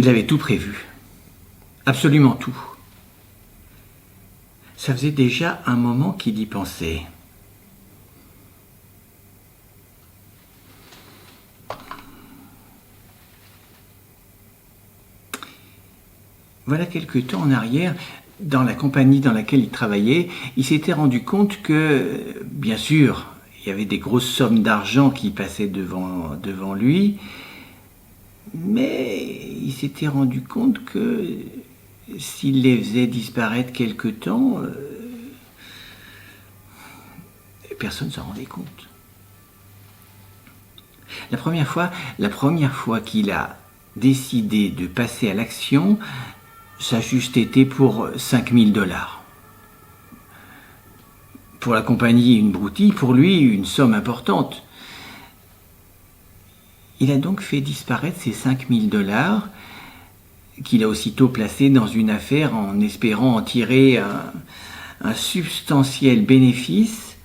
Il avait tout prévu, absolument tout. Ça faisait déjà un moment qu'il y pensait. Voilà quelque temps en arrière, dans la compagnie dans laquelle il travaillait, il s'était rendu compte que, bien sûr, il y avait des grosses sommes d'argent qui passaient devant lui, mais il s'était rendu compte que s'il les faisait disparaître quelque temps, personne ne s'en rendait compte. La première fois qu'il a décidé de passer à l'action, ça a juste été pour 5 000 $. Pour la compagnie, une broutille, pour lui, une somme importante. Il a donc fait disparaître ces 5 000 $ qu'il a aussitôt placés dans une affaire en espérant en tirer un substantiel bénéfice,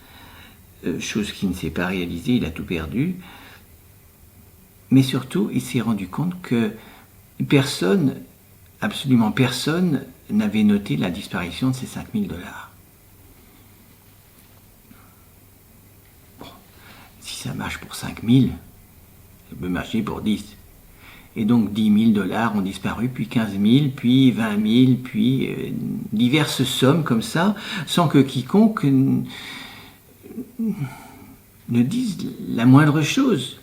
chose qui ne s'est pas réalisée, il a tout perdu. Mais surtout, il s'est rendu compte que personne, absolument personne, n'avait noté la disparition de ces 5 000 $. Bon, si ça marche pour 5 000, ça peut marcher pour 10. Et donc 10 000 $ ont disparu, puis 15 000, puis 20 000, puis diverses sommes comme ça, sans que quiconque ne dise la moindre chose.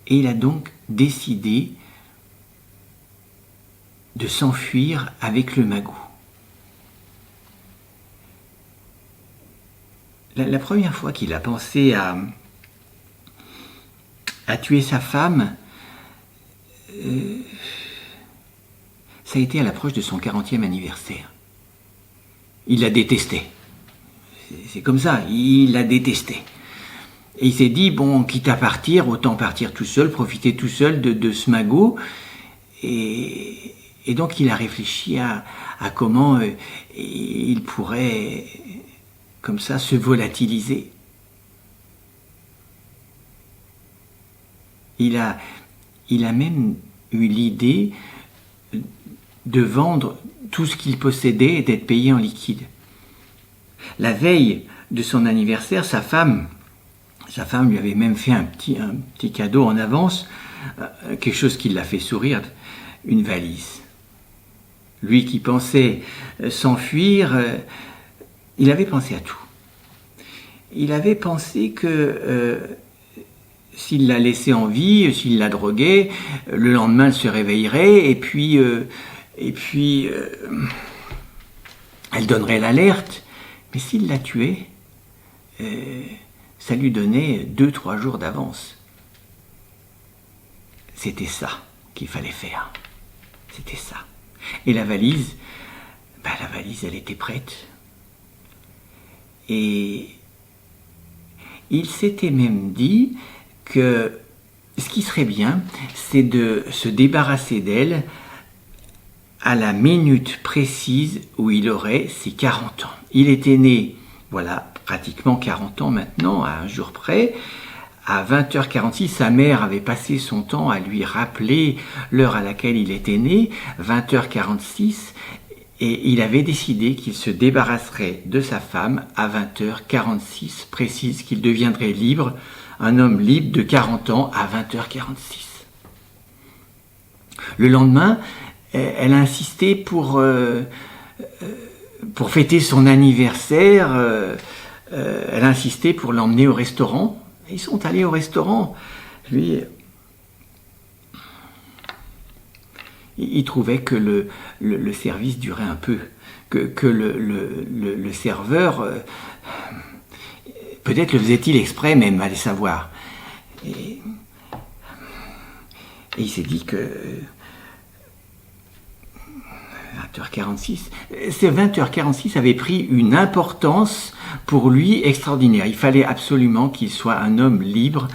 Et il a donc décidé de s'enfuir avec le magot. La première fois qu'il a pensé à tuer sa femme, ça a été à l'approche de son 40e anniversaire. Il l'a détesté. C'est comme ça, il l'a détesté. Et il s'est dit, bon, quitte à partir, autant partir tout seul, profiter tout seul de ce magot. Et donc il a réfléchi à comment il pourrait, comme ça, se volatiliser. Il a même eu l'idée de vendre tout ce qu'il possédait et d'être payé en liquide. La veille de son anniversaire, sa femme lui avait même fait un petit cadeau en avance, quelque chose qui l'a fait sourire, une valise. Lui qui pensait s'enfuir, il avait pensé à tout. Il avait pensé que s'il la laissait en vie, s'il la droguait, le lendemain elle se réveillerait et puis elle donnerait l'alerte. Mais s'il la tuait, ça lui donnait 2-3 jours d'avance. C'était ça qu'il fallait faire. C'était ça. Et la valise, elle était prête. Et il s'était même dit que ce qui serait bien, c'est de se débarrasser d'elle à la minute précise où il aurait ses 40 ans. Il était né, voilà, pratiquement 40 ans maintenant, à un jour près. À 20h46, sa mère avait passé son temps à lui rappeler l'heure à laquelle il était né, 20h46, et il avait décidé qu'il se débarrasserait de sa femme à 20h46 précise, qu'il deviendrait libre, un homme libre de 40 ans à 20h46. Le lendemain, elle a insisté pour fêter son anniversaire, elle a insisté pour l'emmener au restaurant. Ils sont allés au restaurant. Lui, il trouvait que le service durait un peu, que le serveur, peut-être le faisait-il exprès même, allez savoir. Et il s'est dit que 20h46, ces 20h46 avaient pris une importance pour lui extraordinaire. Il fallait absolument qu'il soit un homme libre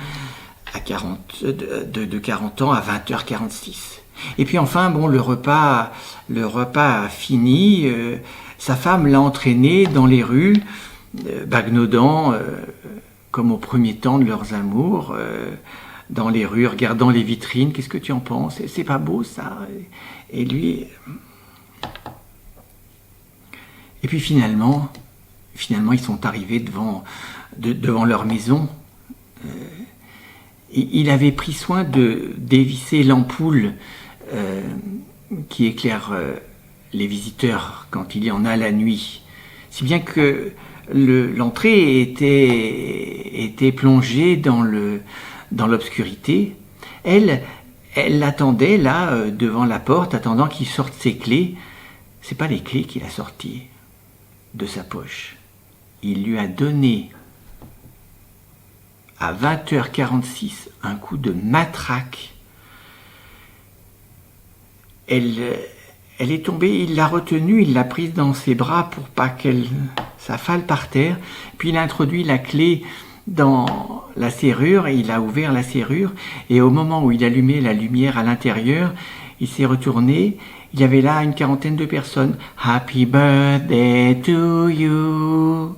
de 40 ans à 20h46. Et puis enfin, bon, le repas a fini. Sa femme l'a entraîné dans les rues, bagnodant, comme au premier temps de leurs amours, dans les rues, regardant les vitrines. Qu'est-ce que tu en penses? C'est pas beau ça? Et lui... Et puis finalement, ils sont arrivés devant leur maison. Il avait pris soin de dévisser l'ampoule qui éclaire les visiteurs quand il y en a la nuit. Si bien que l'entrée était plongée dans l'obscurité. Elle l'attendait là, devant la porte, attendant qu'il sorte ses clés. C'est pas les clés qu'il a sorties de sa poche. Il lui a donné à 20h46 un coup de matraque. Elle est tombée, il l'a retenue, il l'a prise dans ses bras pour pas qu'elle s'affale par terre. Puis il a introduit la clé dans la serrure et il a ouvert la serrure. Et au moment où il allumait la lumière à l'intérieur, il s'est retourné. Il y avait là une quarantaine de personnes. Happy birthday to you.